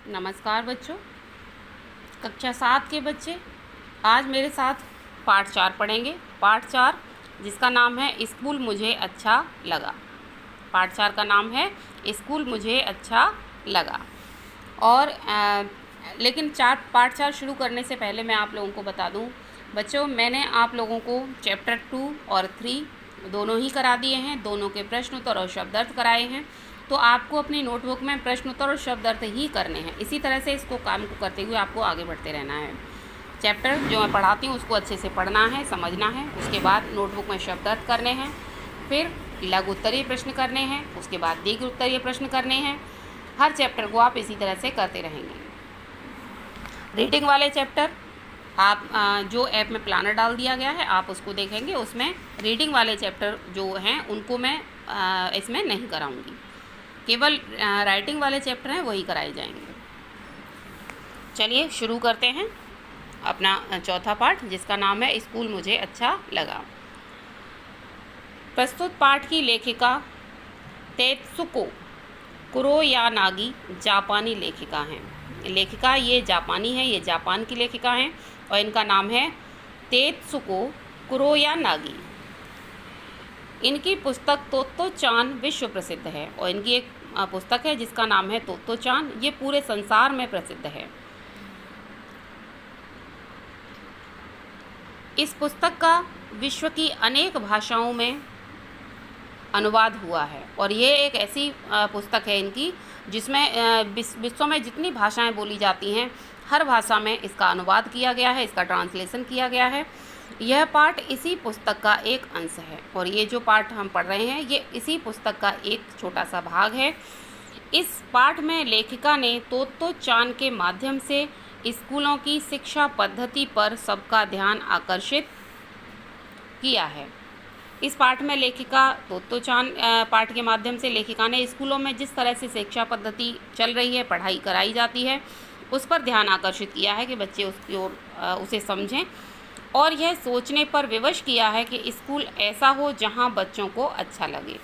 नमस्कार बच्चों, कक्षा 7 के बच्चे आज मेरे साथ पाठ 4 पढ़ेंगे। पाठ 4 जिसका नाम है स्कूल मुझे अच्छा लगा। पाठ 4 का नाम है स्कूल मुझे अच्छा लगा। और लेकिन पाठ 4 शुरू करने से पहले मैं आप लोगों को बता दूं बच्चों, मैंने आप लोगों को चैप्टर 2 और 3 दोनों ही करा दिए हैं। दोनों के प्रश्न उत्तर और शब्द अर्थ कराए हैं। तो आपको अपनी नोटबुक में प्रश्न उत्तर और शब्द अर्थ ही करने हैं। इसी तरह से इसको काम को करते हुए आपको आगे बढ़ते रहना है। चैप्टर जो मैं पढ़ाती हूँ उसको अच्छे से पढ़ना है, समझना है। उसके बाद नोटबुक में शब्द अर्थ करने हैं, फिर लघु उत्तरीय प्रश्न करने हैं, उसके बाद दीर्घ उत्तरीय प्रश्न करने हैं। हर चैप्टर को आप इसी तरह से करते रहेंगे। रीडिंग वाले चैप्टर आप जो ऐप में प्लानर डाल दिया गया है आप उसको देखेंगे। उसमें रीडिंग वाले चैप्टर जो हैं उनको मैं इसमें नहीं कराऊंगी, केवल राइटिंग वाले चैप्टर हैं वही कराए जाएंगे। चलिए शुरू करते हैं अपना चौथा पाठ जिसका नाम है स्कूल मुझे अच्छा लगा। प्रस्तुत पाठ की लेखिका तेत्सुको कुरोयानागी जापानी लेखिका हैं। लेखिका ये जापानी है, ये जापान की लेखिका हैं और इनका नाम है तेत्सुको कुरोयानागी। इनकी पुस्तक तोत्तो-चान विश्व प्रसिद्ध है और इनकी एक पुस्तक है जिसका नाम है तोत्तो-चान। ये पूरे संसार में प्रसिद्ध है। इस पुस्तक का विश्व की अनेक भाषाओं में अनुवाद हुआ है और ये एक ऐसी पुस्तक है इनकी जिसमें विश्व में जितनी भाषाएं बोली जाती हैं हर भाषा में इसका अनुवाद किया गया है, इसका ट्रांसलेशन किया गया है। यह पाठ इसी पुस्तक का एक अंश है और ये जो पाठ हम पढ़ रहे हैं ये इसी पुस्तक का एक छोटा सा भाग है। इस पाठ में लेखिका ने तोत्तो-चान के माध्यम से स्कूलों की शिक्षा पद्धति पर सबका ध्यान आकर्षित किया है। इस पाठ में लेखिका तोत्तो-चान पाठ के माध्यम से लेखिका ने स्कूलों में जिस तरह से शिक्षा पद्धति चल रही है, पढ़ाई कराई जाती है, उस पर ध्यान आकर्षित किया है कि बच्चे उसकी ओर उसे समझें और यह सोचने पर विवश किया है कि स्कूल ऐसा हो जहां बच्चों को अच्छा लगे।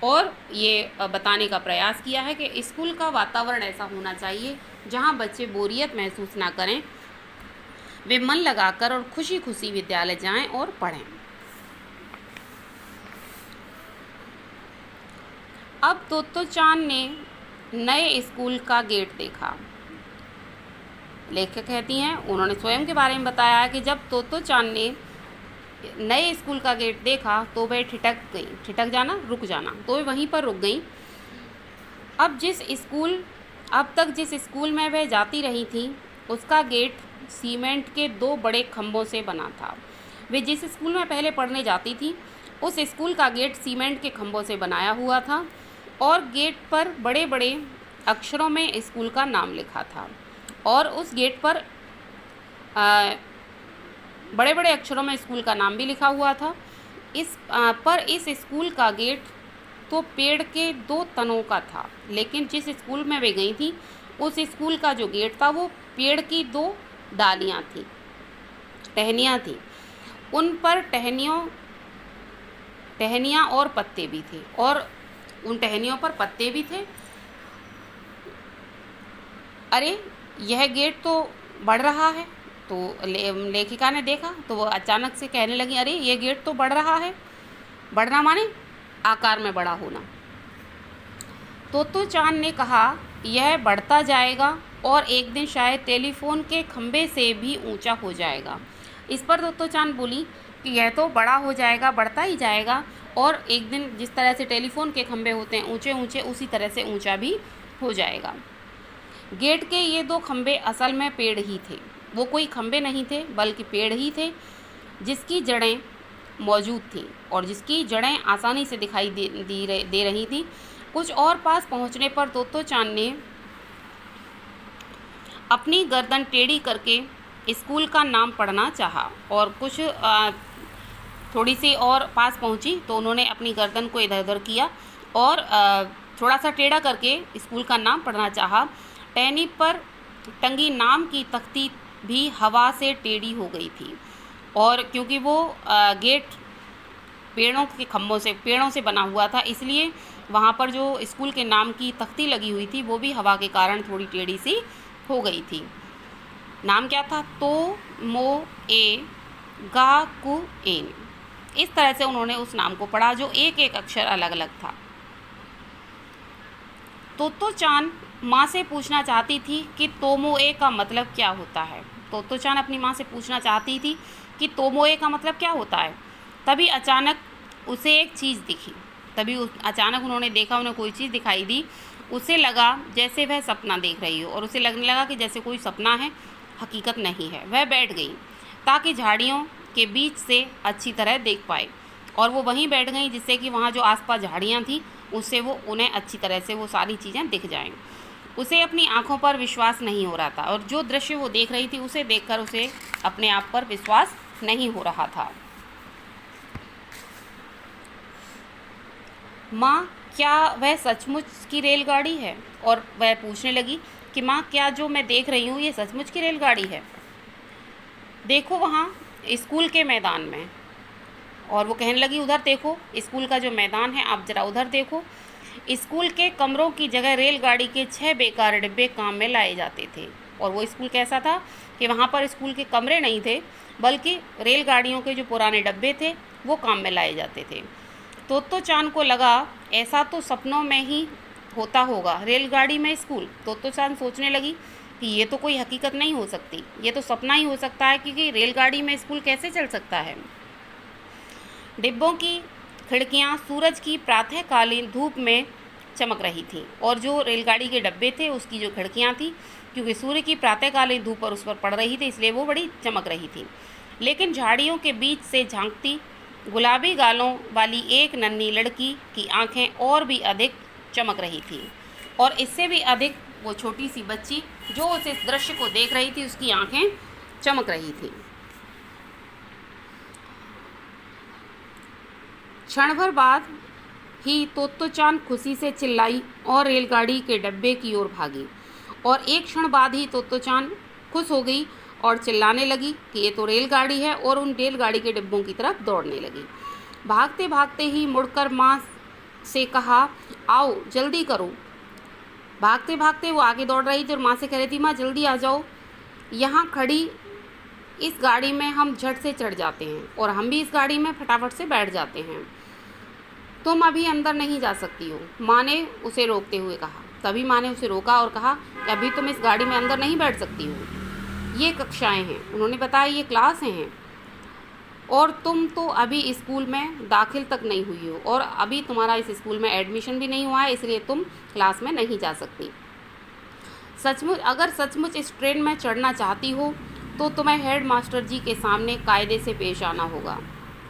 और ये बताने का प्रयास किया है कि स्कूल का वातावरण ऐसा होना चाहिए जहां बच्चे बोरियत महसूस ना करें, वे मन लगाकर और खुशी खुशी विद्यालय जाएं और पढ़ें। अब तोत्तो-चान ने नए स्कूल का गेट देखा। लेखक कहती हैं उन्होंने स्वयं के बारे में बताया है कि जब तोत्तो-चान ने नए स्कूल का गेट देखा तो वह ठिठक गई। ठिठक जाना, रुक जाना, तो वह वहीं पर रुक गई। अब तक जिस स्कूल में वह जाती रही थी उसका गेट सीमेंट के 2 बड़े खंभों से बना था। वे जिस स्कूल में पहले पढ़ने जाती थी उस स्कूल का गेट सीमेंट के खंभों से बनाया हुआ था और गेट पर बड़े बड़े अक्षरों में स्कूल का नाम लिखा था और उस गेट पर बड़े बड़े अक्षरों में स्कूल का नाम भी लिखा हुआ था। इस स्कूल का गेट तो पेड़ के 2 तनों का था, लेकिन जिस स्कूल में वे गई थी उस स्कूल का जो गेट था वो पेड़ की 2 डालियाँ थी, टहनियाँ थी। उन पर टहनियाँ और पत्ते भी थे और उन टहनियों पर पत्ते भी थे। अरे यह गेट तो बढ़ रहा है। तो लेखिका ने देखा तो वो अचानक से कहने लगी, अरे ये गेट तो बढ़ रहा है। बढ़ना माने आकार में बड़ा होना। तोत्तो-चान ने कहा यह बढ़ता जाएगा और एक दिन शायद टेलीफोन के खंभे से भी ऊंचा हो जाएगा। इस पर तोत्तो-चान बोली कि यह तो बड़ा हो जाएगा, बढ़ता ही जाएगा और एक दिन जिस तरह से टेलीफोन के खंभे होते हैं ऊंचे ऊंचे, उसी तरह से ऊंचा भी हो जाएगा। गेट के ये 2 खंभे असल में पेड़ ही थे। वो कोई खंभे नहीं थे बल्कि पेड़ ही थे जिसकी जड़ें मौजूद थीं और जिसकी जड़ें आसानी से दिखाई दे रही थी। कुछ और पास पहुंचने पर तोत्तो-चान ने अपनी गर्दन टेढ़ी करके स्कूल का नाम पढ़ना चाहा और कुछ थोड़ी सी और पास पहुंची तो उन्होंने अपनी गर्दन को इधर उधर किया और थोड़ा सा टेढ़ा करके स्कूल का नाम पढ़ना चाहा। टहनी पर टंगी नाम की तख्ती भी हवा से टेढ़ी हो गई थी और क्योंकि वो गेट पेड़ों से बना हुआ था इसलिए वहाँ पर जो स्कूल के नाम की तख्ती लगी हुई थी वो भी हवा के कारण थोड़ी टेढ़ी सी हो गई थी। नाम क्या था? तो मो ए गा कु एन। इस तरह से उन्होंने उस नाम को पढ़ा जो एक एक अक्षर अलग अलग था। तोतो चान माँ से पूछना चाहती थी कि तोमोए का मतलब क्या होता है। तोतो चान अपनी माँ से पूछना चाहती थी कि तोमोए का मतलब क्या होता है। तभी अचानक उसे एक चीज़ दिखी। अचानक उन्होंने देखा, उन्हें कोई चीज़ दिखाई दी। उसे लगा जैसे वह सपना देख रही हो और उसे लगने लगा कि जैसे कोई सपना है, हकीकत नहीं है। वह बैठ गई ताकि झाड़ियों के बीच से अच्छी तरह देख पाए, और वो वहीं बैठ गई जिससे कि वहाँ जो आसपास झाड़ियाँ थी उससे वो उन्हें अच्छी तरह से वो सारी चीज़ें दिख जाएं। उसे अपनी आंखों पर विश्वास नहीं हो रहा था, और जो दृश्य वो देख रही थी उसे देखकर उसे अपने आप पर विश्वास नहीं हो रहा था। माँ, क्या वह सचमुच की रेलगाड़ी है? और वह पूछने लगी कि माँ, क्या जो मैं देख रही हूँ ये सचमुच की रेलगाड़ी है? देखो वहाँ स्कूल के मैदान में। और वो कहने लगी, उधर देखो, स्कूल का जो मैदान है, आप ज़रा उधर देखो। स्कूल के कमरों की जगह रेलगाड़ी के 6 बेकार डिब्बे काम में लाए जाते थे। और वो स्कूल कैसा था कि वहाँ पर स्कूल के कमरे नहीं थे, बल्कि रेलगाड़ियों के जो पुराने डब्बे थे वो काम में लाए जाते थे। तोतो चान को लगा ऐसा तो सपनों में ही होता होगा, रेलगाड़ी में स्कूल। तोतो चान सोचने लगी कि ये तो कोई हकीकत नहीं हो सकती, ये तो सपना ही हो सकता है, क्योंकि रेलगाड़ी में स्कूल कैसे चल सकता है। डिब्बों की खिड़कियां सूरज की प्रातःकालीन धूप में चमक रही थीं, और जो रेलगाड़ी के डब्बे थे उसकी जो खिड़कियां थी, क्योंकि सूर्य की प्रातःकालीन धूप पर उस पर पड़ रही थी इसलिए वो बड़ी चमक रही थी। लेकिन झाड़ियों के बीच से झांकती गुलाबी गालों वाली एक नन्ही लड़की की आंखें और भी अधिक चमक रही थी, और इससे भी अधिक वो छोटी सी बच्ची जो उस दृश्य को देख रही थी उसकी आंखें चमक रही थी। क्षण भर बाद ही तोतो चान खुशी से चिल्लाई और रेलगाड़ी के डब्बे की ओर भागी, और एक क्षण बाद ही तोतो चान खुश हो गई और चिल्लाने लगी कि ये तो रेलगाड़ी है, और उन रेलगाड़ी के डिब्बों की तरफ दौड़ने लगी। भागते भागते ही मुड़कर माँ से कहा, आओ जल्दी करो। भागते भागते वो आगे दौड़ रही थी और माँ से कह रही थी, माँ जल्दी आ जाओ, यहाँ खड़ी इस गाड़ी में हम झट से चढ़ जाते हैं और हम भी इस गाड़ी में फटाफट से बैठ जाते हैं। तुम अभी अंदर नहीं जा सकती हो, माँ ने उसे रोकते हुए कहा। तभी माँ ने उसे रोका और कहा कि अभी तुम इस गाड़ी में अंदर नहीं बैठ सकती हो, ये कक्षाएं हैं। उन्होंने बताया ये क्लासें हैं, और तुम तो अभी स्कूल में दाखिल तक नहीं हुई हो, और अभी तुम्हारा इस स्कूल में एडमिशन भी नहीं हुआ है, इसलिए तुम क्लास में नहीं जा सकती। अगर सचमुच इस ट्रेन में चढ़ना चाहती हो तो तुम्हें हेड मास्टर जी के सामने कायदे से पेश आना होगा।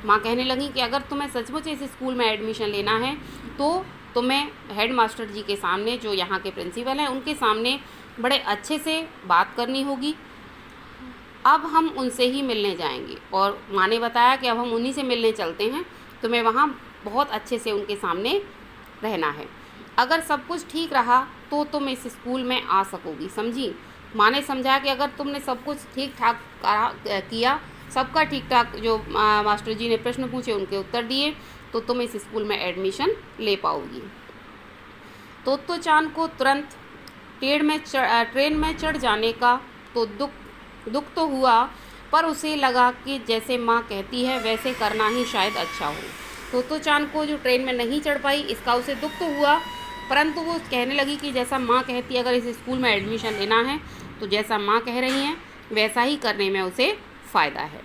माँ कहने लगी कि अगर तुम्हें सचमुच इस स्कूल में एडमिशन लेना है तो तुम्हें हेड मास्टर जी के सामने, जो यहाँ के प्रिंसिपल हैं, उनके सामने बड़े अच्छे से बात करनी होगी। अब हम उनसे ही मिलने जाएंगे। और माँ ने बताया कि अब हम उन्हीं से मिलने चलते हैं, तुम्हें वहाँ बहुत अच्छे से उनके सामने रहना है। अगर सब कुछ ठीक रहा तो तुम इस स्कूल में आ सकोगी, समझी। माँ ने समझाया कि अगर तुमने सब कुछ ठीक ठाक किया, सबका ठीक ठाक जो मास्टर जी ने प्रश्न पूछे उनके उत्तर दिए, तो तुम इस स्कूल में एडमिशन ले पाओगी। तोतो चान को तुरंत ट्रेन में चढ़ जाने का तो दुख तो हुआ, पर उसे लगा कि जैसे माँ कहती है वैसे करना ही शायद अच्छा हो। तोतो चान को जो ट्रेन में नहीं चढ़ पाई इसका उसे दुख तो हुआ, परंतु वो कहने लगी कि जैसा माँ कहती है, अगर इस स्कूल में एडमिशन लेना है तो जैसा माँ कह रही हैं वैसा ही करने में उसे फ़ायदा है।